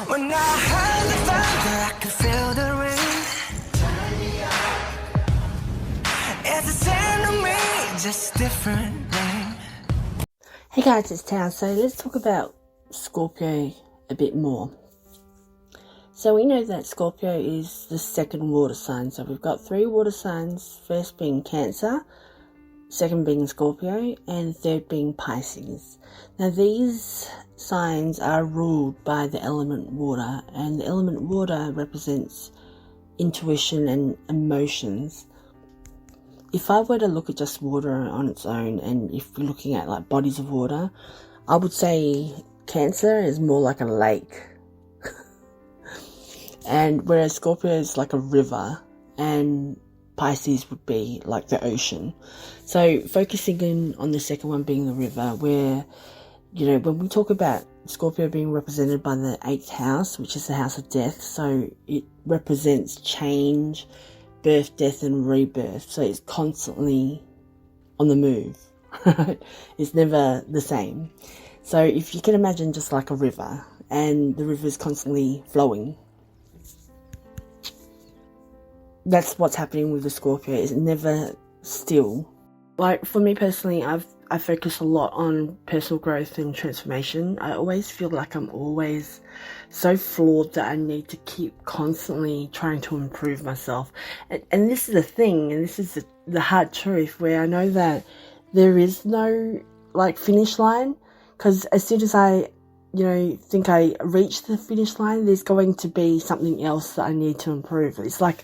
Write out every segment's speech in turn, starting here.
When I heard the thunder, I could feel the rain. It's the same to me, just different name. Hey guys, it's Tao. So let's talk about Scorpio a bit more. So we know that Scorpio is the second water sign. So we've got 3 water signs, first being Cancer, second being Scorpio, and third being Pisces. Now these signs are ruled by the element water, and the element water represents intuition and emotions. If I were to look at just water on its own, and if we're looking at like bodies of water, I would say Cancer is more like a lake. And whereas Scorpio is like a river, and Pisces would be like the ocean. So focusing in on the second one being the river, where, you know, when we talk about Scorpio being represented by the 8th house, which is the house of death, so it represents change, birth, death, and rebirth. So it's constantly on the move, right? It's never the same. So if you can imagine just like a river, and the river is constantly flowing, that's what's happening with the Scorpio. It's never still. Like for me personally, I focus a lot on personal growth and transformation. I always feel like I'm always so flawed that I need to keep constantly trying to improve myself. And this is the thing, and this is the hard truth, where I know that there is no like finish line, because as soon as I think I reach the finish line, there's going to be something else that I need to improve. It's like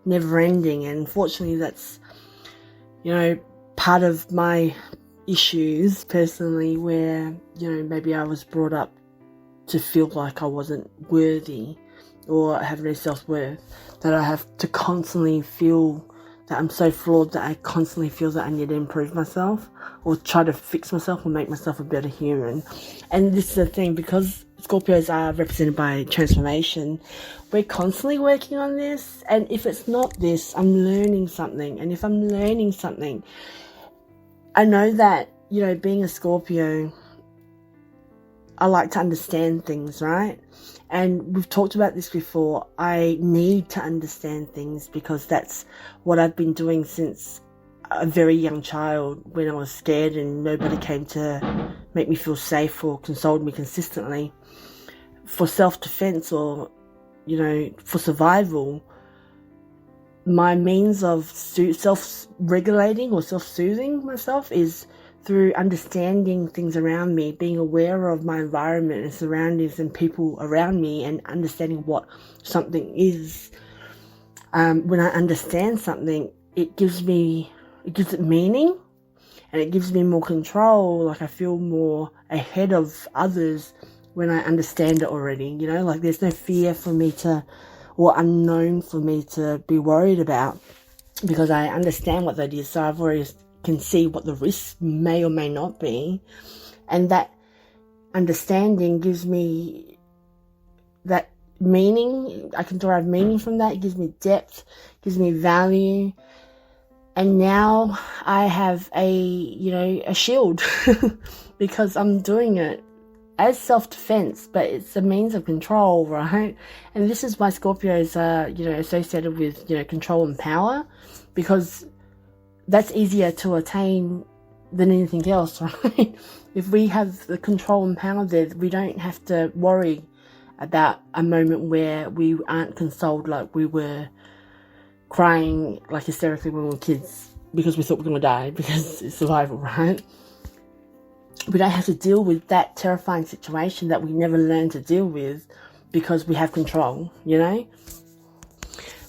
never ending, and unfortunately that's part of my issues personally, where maybe I was brought up to feel like I wasn't worthy or have no self-worth, that I have to constantly feel that I'm so flawed that I constantly feel that I need to improve myself or try to fix myself or make myself a better human. And this is the thing, because Scorpios are represented by transformation, we're constantly working on this, and if it's not this, I'm learning something. And if I'm learning something, I know that, being a Scorpio, I like to understand things, right? And we've talked about this before. I need to understand things because that's what I've been doing since a very young child, when I was scared and nobody came to make me feel safe or console me consistently. For self-defense or, for survival, my means of self-regulating or self-soothing myself is through understanding things around me, being aware of my environment and surroundings and people around me, and understanding what something is. When I understand something, it gives it meaning, and it gives me more control. Like I feel more ahead of others when I understand it already, like there's no fear for me or unknown for me to be worried about, because I understand what that is. So I've already can see what the risks may or may not be, and that understanding gives me that meaning. I can derive meaning from that. It gives me depth, gives me value, and now I have a shield because I'm doing it as self-defense, but it's a means of control, right? And this is why Scorpios are, associated with, control and power, because that's easier to attain than anything else, right? If we have the control and power there, we don't have to worry about a moment where we aren't consoled, like we were crying like hysterically when we were kids because we thought we were going to die, because it's survival, right? We don't have to deal with that terrifying situation that we never learned to deal with because we have control,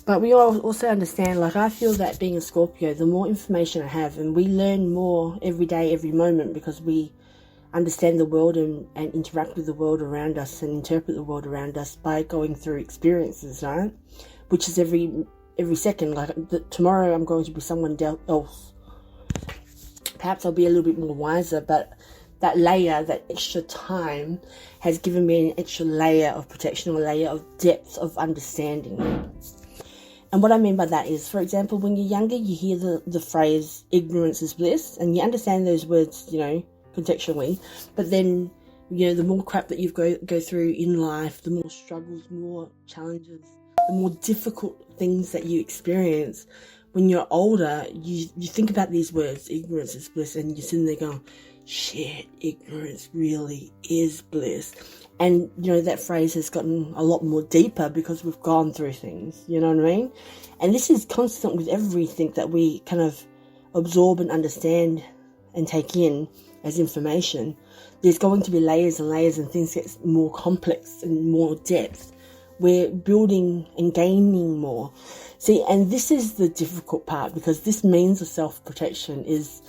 But we all also understand, like I feel that being a Scorpio, the more information I have, and we learn more every day, every moment, because we understand the world and interact with the world around us and interpret the world around us by going through experiences, right? Which is every second. Like tomorrow I'm going to be someone else. Perhaps I'll be a little bit more wiser, but that layer, that extra time has given me an extra layer of protection, or a layer of depth of understanding. And what I mean by that is, for example, when you're younger, you hear the phrase ignorance is bliss, and you understand those words, contextually, but then You know, the more crap that you go through in life, the more struggles, more challenges, the more difficult things that you experience. When you're older, you think about these words, ignorance is bliss, and you're sitting there going, shit, ignorance really is bliss. And, you know, that phrase has gotten a lot more deeper because we've gone through things, you know what I mean? And this is constant with everything that we kind of absorb and understand and take in as information. There's going to be layers and layers, and things get more complex and more depth. We're building and gaining more. See, and this is the difficult part, because this means of self-protection is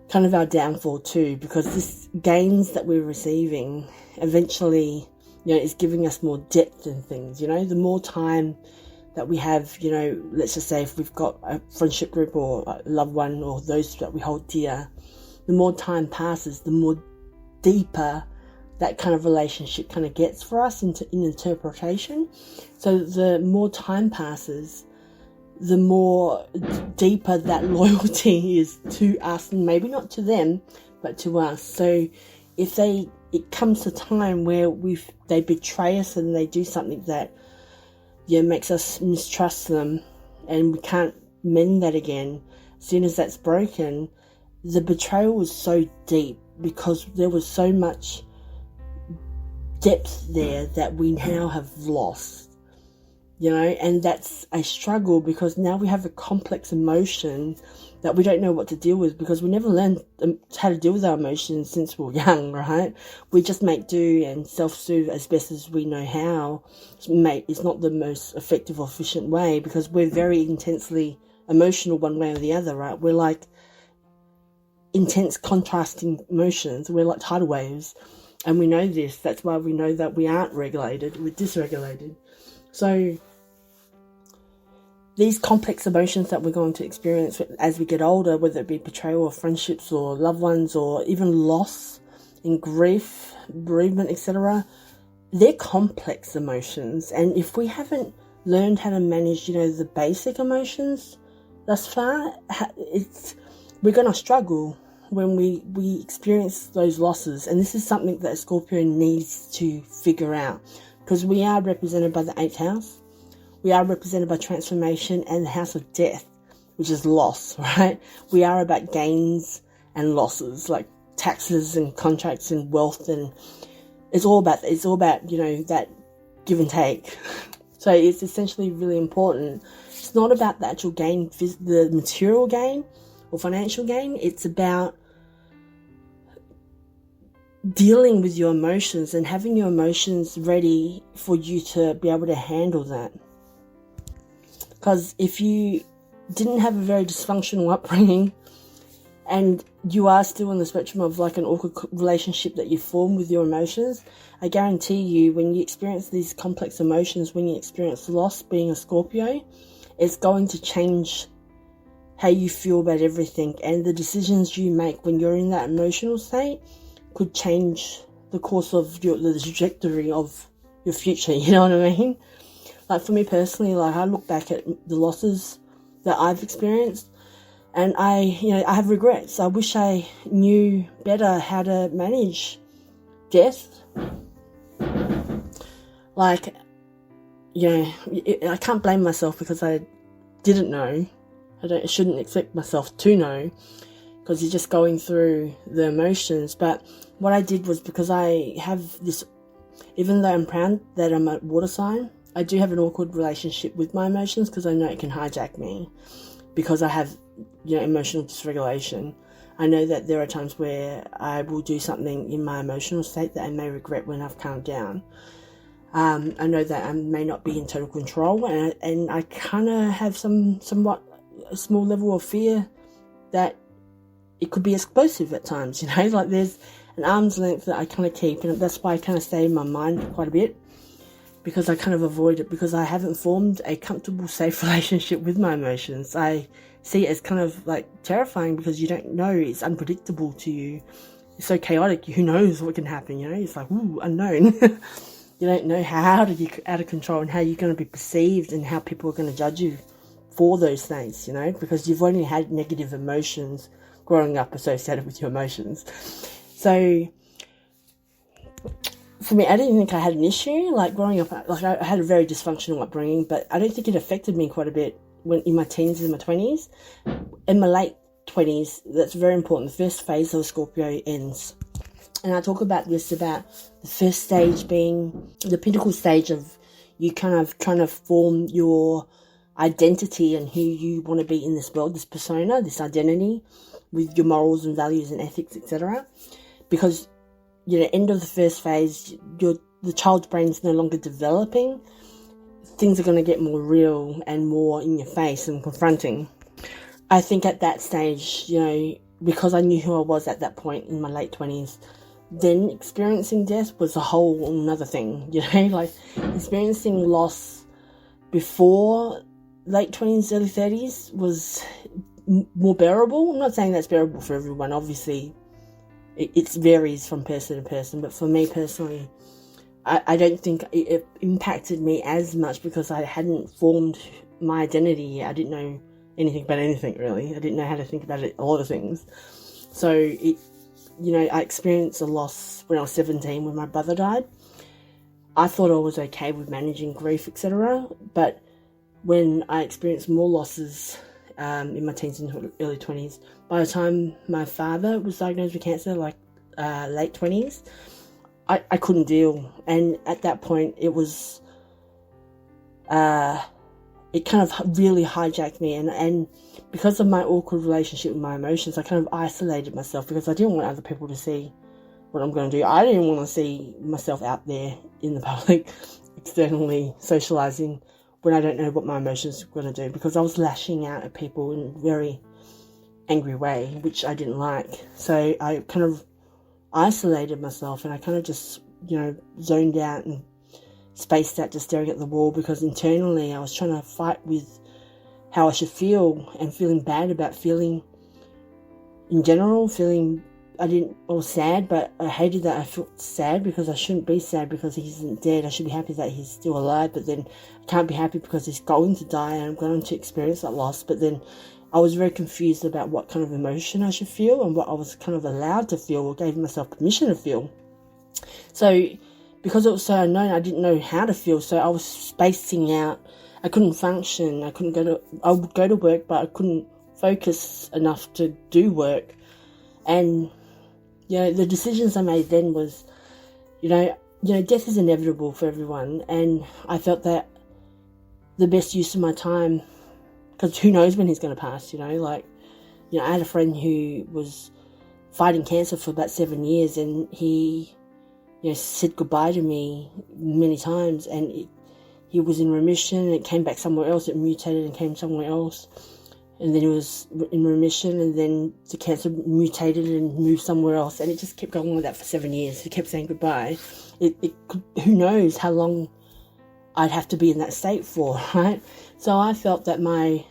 kind of our downfall too, because this gains that we're receiving eventually, you know, is giving us more depth in things. You know, the more time that we have, you know, let's just say if we've got a friendship group or a loved one or those that we hold dear, the more time passes, the more deeper that kind of relationship kind of gets for us in interpretation. So the more time passes, the more deeper that loyalty is to us, and maybe not to them, but to us. So if it comes a time where they betray us and they do something that, yeah, makes us mistrust them, and we can't mend that again, as soon as that's broken, the betrayal was so deep because there was so much depth there that we now have lost, you know. And that's a struggle, because now we have a complex emotion that we don't know what to deal with, because we never learned how to deal with our emotions since we were young, right? We just make do and self-soothe as best as we know how. It's not the most effective or efficient way, because we're very intensely emotional one way or the other, right? We're like intense contrasting emotions. We're like tidal waves. And we know this. That's why we know that we aren't regulated. We're dysregulated. So these complex emotions that we're going to experience as we get older, whether it be betrayal or friendships or loved ones or even loss and grief, bereavement, etc., they're complex emotions. And if we haven't learned how to manage, you know, the basic emotions thus far, we're going to struggle when we experience those losses. And this is something that Scorpio needs to figure out, because we are represented by the 8th house. We are represented by transformation and the house of death, which is loss, right? We are about gains and losses, like taxes and contracts and wealth, and it's all about, you know, that give and take. So it's essentially really important. It's not about the actual gain, the material gain or financial gain. It's about dealing with your emotions and having your emotions ready for you to be able to handle that. Because if you didn't have a very dysfunctional upbringing and you are still on the spectrum of like an awkward relationship that you form with your emotions, I guarantee you, when you experience these complex emotions, when you experience loss being a Scorpio, it's going to change how you feel about everything. And the decisions you make when you're in that emotional state could change the course of the trajectory of your future, you know what I mean? Like for me personally, like I look back at the losses that I've experienced, and I have regrets. I wish I knew better how to manage death. Like, you know, I can't blame myself because I didn't know. I shouldn't expect myself to know, because you're just going through the emotions. But what I did was, because I have this, even though I'm proud that I'm a water sign, I do have an awkward relationship with my emotions, because I know it can hijack me, because I have, you know, emotional dysregulation. I know that there are times where I will do something in my emotional state that I may regret when I've calmed down. I know that I may not be in total control, and I kind of have somewhat a small level of fear that it could be explosive at times, you know, like there's an arm's length that I kind of keep, and that's why I kind of stay in my mind quite a bit, because I kind of avoid it, because I haven't formed a comfortable, safe relationship with my emotions. I see it as kind of like terrifying, because you don't know, it's unpredictable to you. It's so chaotic, who knows what can happen, you know, it's like, ooh, unknown. You don't know how to get out of control and how you're going to be perceived and how people are going to judge you for those things, you know, because you've only had negative emotions growing up associated with your emotions. So for me, I didn't think I had an issue. Like, growing up, like, I had a very dysfunctional upbringing, but I don't think it affected me quite a bit when in my teens and my 20s. In my late 20s, that's very important. The first phase of Scorpio ends. And I talk about this, about the first stage being the pinnacle stage of you kind of trying to form your identity and who you want to be in this world, this persona, this identity, with your morals and values and ethics, etc. Because, you know, end of the first phase, the child's brain is no longer developing. Things are going to get more real and more in your face and confronting. I think at that stage, you know, because I knew who I was at that point in my late 20s, then experiencing death was a whole another thing, you know, like experiencing loss before late 20s, early 30s was more bearable. I'm not saying that's bearable for everyone, obviously it varies from person to person, but for me personally, I don't think it impacted me as much because I hadn't formed my identity yet. I didn't know anything about anything, really. I didn't know how to think about it, a lot of things. So, you know, I experienced a loss when I was 17 when my brother died. I thought I was okay with managing grief, etc. But when I experienced more losses in my teens and early 20s, by the time my father was diagnosed with cancer, like late 20s, I couldn't deal. And at that point, it was... it kind of really hijacked me, and because of my awkward relationship with my emotions, I kind of isolated myself because I didn't want other people to see what I'm going to do. I didn't want to see myself out there in the public, externally socializing when I don't know what my emotions are going to do, because I was lashing out at people in a very angry way, which I didn't like. So I kind of isolated myself, and I kind of just, you know, zoned out and spaced out, just staring at the wall, because internally I was trying to fight with how I should feel and feeling bad about feeling in general, I was sad, but I hated that I felt sad because I shouldn't be sad because he isn't dead. I should be happy that he's still alive, but then I can't be happy because he's going to die and I'm going to experience that loss. But then I was very confused about what kind of emotion I should feel and what I was kind of allowed to feel or gave myself permission to feel. So because it was so unknown, I didn't know how to feel, so I was spacing out. I couldn't function. I would go to work, but I couldn't focus enough to do work. And, you know, the decisions I made then was, you know, death is inevitable for everyone. And I felt that the best use of my time, because who knows when he's going to pass, you know, like, you know, I had a friend who was fighting cancer for about 7 years, and he, you know, said goodbye to me many times, and he was in remission, and it came back somewhere else, it mutated and came somewhere else, and then he was in remission, and then the cancer mutated and moved somewhere else, and it just kept going like that for 7 years. He kept saying goodbye. Who knows how long I'd have to be in that state for, right? So I felt that the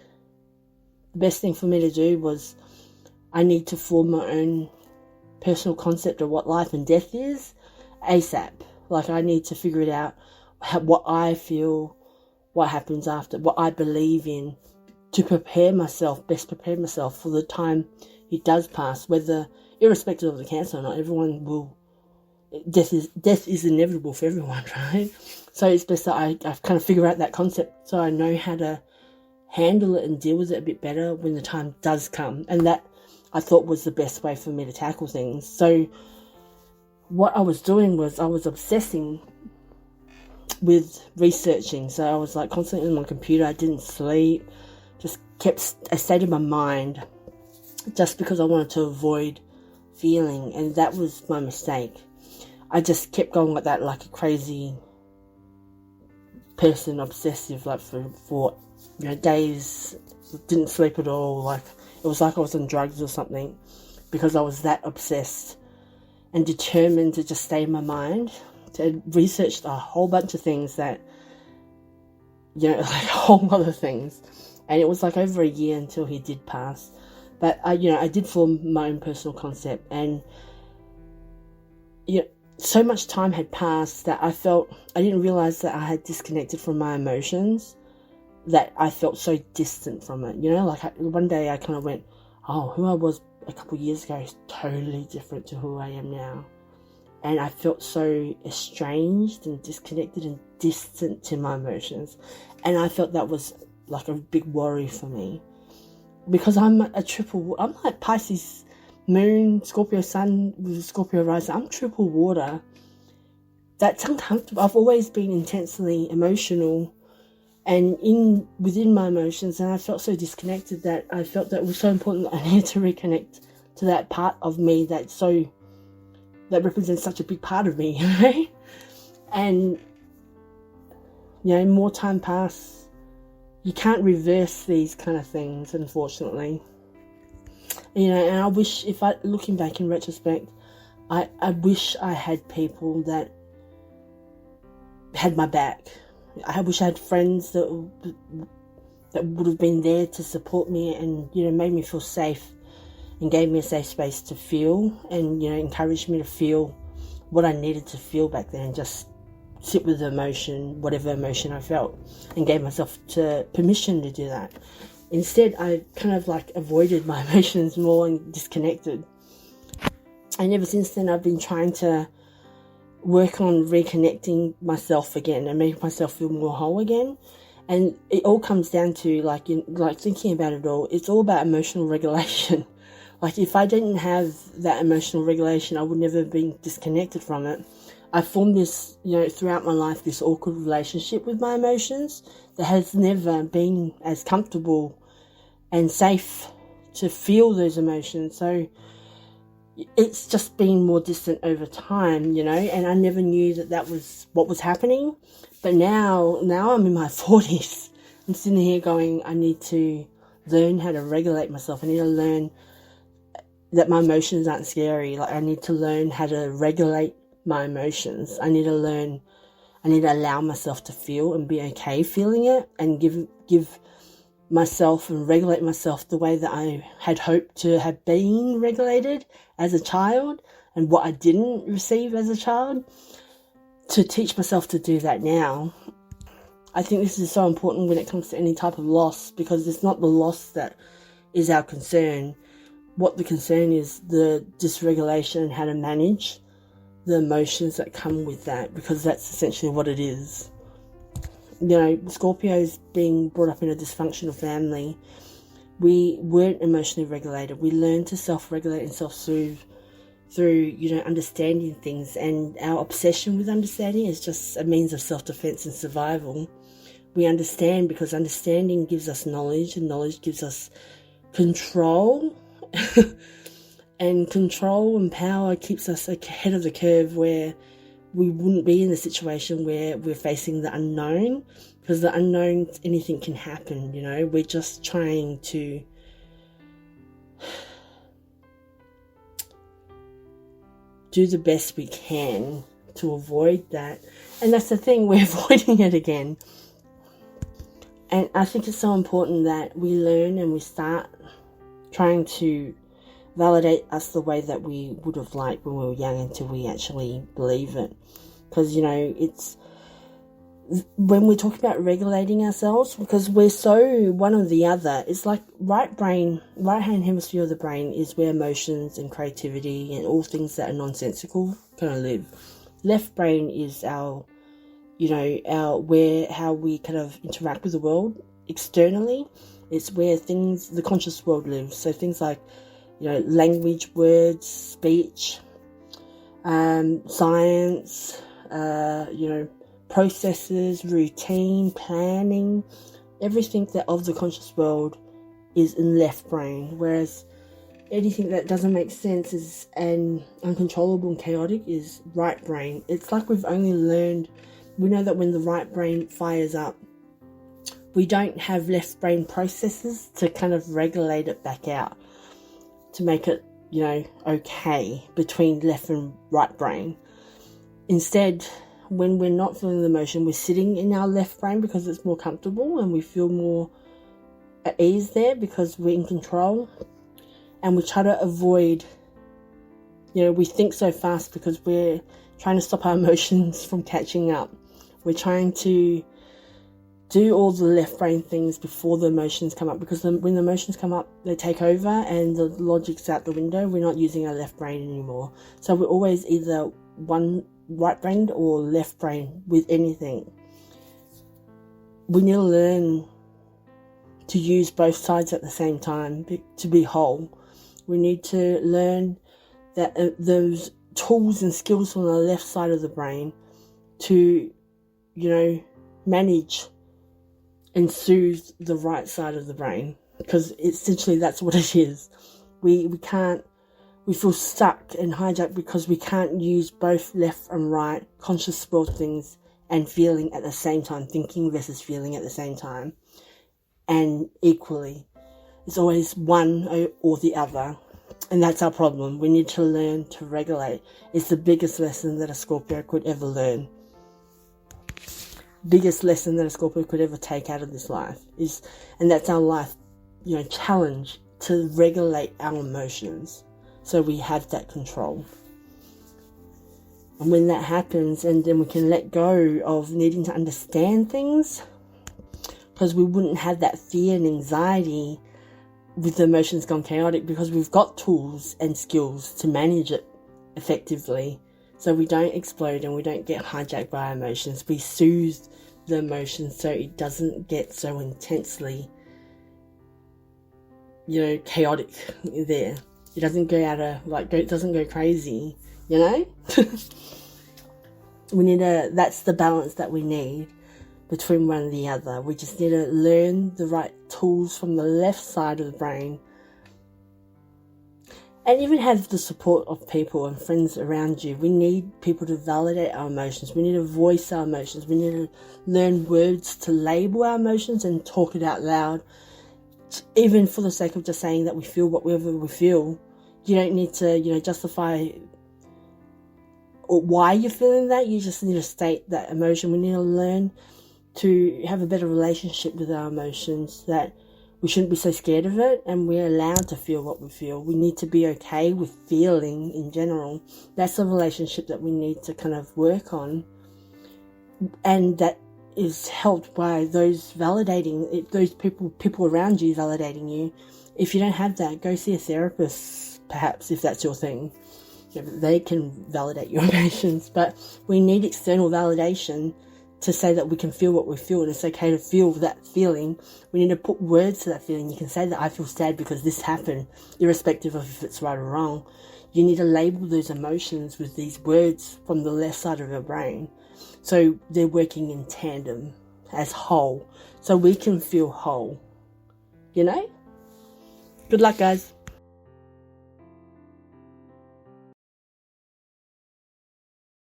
best thing for me to do was I need to form my own personal concept of what life and death is ASAP. Like, I need to figure it out, what I feel, what happens after, what I believe in, to best prepare myself for the time he does pass, whether, irrespective of the cancer or not, everyone will, death is inevitable for everyone, right? So it's best that I kind of figure out that concept so I know how to handle it and deal with it a bit better when the time does come. And that, I thought, was the best way for me to tackle things. So what I was doing was I was obsessing with researching. So I was like constantly on my computer. I didn't sleep, just I stayed in my mind just because I wanted to avoid feeling, and that was my mistake. I just kept going like that, like a crazy person, obsessive, like for you know, days. Didn't sleep at all. Like, it was like I was on drugs or something, because I was that obsessed and determined to just stay in my mind. To research a whole bunch of things that, you know, like a whole lot of things. And it was like over a year until he did pass. But I did form my own personal concept, and so much time had passed that I didn't realize that I had disconnected from my emotions, that I felt so distant from it. You know, like one day I kind of went, oh, who I was a couple of years ago is totally different to who I am now. and I felt so estranged and disconnected and distant to my emotions. And I felt that was like a big worry for me, because I'm like Pisces moon, Scorpio sun with a Scorpio rising. I'm triple water. That's uncomfortable. I've always been intensely emotional and within my emotions, and I felt so disconnected that I felt that it was so important that I needed to reconnect to that part of me that represents such a big part of me, right? And more time passed. You can't reverse these kind of things, unfortunately. And I wish, looking back in retrospect, I wish I had people that had my back. I wish I had friends that would have been there to support me and, made me feel safe and gave me a safe space to feel and, encouraged me to feel what I needed to feel back then and just sit with the emotion, whatever emotion I felt, and gave myself permission to do that. Instead, I kind of avoided my emotions more and disconnected. And ever since then, I've been trying to work on reconnecting myself again and make myself feel more whole again. And it all comes down to thinking about it all. It's all about emotional regulation. If I didn't have that emotional regulation, I would never have been disconnected from it. I formed this, throughout my life, this awkward relationship with my emotions that has never been as comfortable and safe to feel those emotions. So it's just been more distant over time, and I never knew that was what was happening. But now I'm in my 40s. I'm sitting here going, I need to learn how to regulate myself. I need to learn that my emotions aren't scary. I need to learn how to regulate my emotions. I need to allow myself to feel and be okay feeling it, and give myself and regulate myself the way that I had hoped to have been regulated as a child, and what I didn't receive as a child, to teach myself to do that now. I think this is so important when it comes to any type of loss, because it's not the loss that is our concern. What the concern is, the dysregulation and how to manage the emotions that come with that, because that's essentially what it is. Scorpios being brought up in a dysfunctional family, we weren't emotionally regulated. We learned to self-regulate and self-soothe through, understanding things, and our obsession with understanding is just a means of self-defense and survival. We understand because understanding gives us knowledge, and knowledge gives us control. And control and power keeps us ahead of the curve, where we wouldn't be in the situation where we're facing the unknown, because the unknown, anything can happen. We're just trying to do the best we can to avoid that. And that's the thing, we're avoiding it again. And I think it's so important that we learn and we start trying to validate us the way that we would have liked when we were young, until we actually believe it. Because, it's when we talk about regulating ourselves, because we're so one or the other. It's like right hand hemisphere of the brain is where emotions and creativity and all things that are nonsensical kind of live. Left brain is our how we kind of interact with the world externally. It's where the conscious world lives. So things like, language, words, speech, science, processes, routine, planning, everything that of the conscious world is in left brain, whereas anything that doesn't make sense is and uncontrollable and chaotic is right brain. It's like we know that when the right brain fires up, we don't have left brain processes to kind of regulate it back out, to make it, okay between left and right brain. Instead, when we're not feeling the emotion, we're sitting in our left brain because it's more comfortable and we feel more at ease there because we're in control. And we try to avoid, we think so fast because we're trying to stop our emotions from catching up. We're trying to do all the left brain things before the emotions come up, because when the emotions come up, they take over and the logic's out the window. We're not using our left brain anymore. So we're always either one right brain or left brain with anything. We need to learn to use both sides at the same time to be whole. We need to learn that those tools and skills on the left side of the brain to, manage and soothe the right side of the brain, because essentially that's what it is. We feel stuck and hijacked because we can't use both left and right conscious world things and feeling at the same time, thinking versus feeling at the same time, and equally. It's always one or the other, and that's our problem. We need to learn to regulate. It's the biggest lesson that a Scorpio could ever learn. Biggest lesson that a Scorpio could ever take out of this life and that's our life, challenge, to regulate our emotions so we have that control. And when that happens, and then we can let go of needing to understand things, because we wouldn't have that fear and anxiety with the emotions gone chaotic, because we've got tools and skills to manage it effectively. So we don't explode and we don't get hijacked by our emotions. We soothe the emotions so it doesn't get so intensely, chaotic there. It doesn't go out of, it doesn't go crazy, We need that's the balance that we need between one and the other. We just need to learn the right tools from the left side of the brain, and even have the support of people and friends around you. We need people to validate our emotions. We need to voice our emotions. We need to learn words to label our emotions and talk it out loud, even for the sake of just saying that we feel whatever we feel. You don't need to, justify or why you're feeling that. You just need to state that emotion. We need to learn to have a better relationship with our emotions, that we shouldn't be so scared of it, and we're allowed to feel what we feel. We need to be okay with feeling in general. That's a relationship that we need to kind of work on, and that is helped by those validating, those people around you validating you. If you don't have that, go see a therapist, perhaps, if that's your thing. They can validate your emotions, but we need external validation to say that we can feel what we feel, and it's okay to feel that feeling. We need to put words to that feeling. You can say that I feel sad because this happened, irrespective of if it's right or wrong. You need to label those emotions with these words from the left side of your brain, so they're working in tandem as whole, so we can feel whole. Good luck, guys.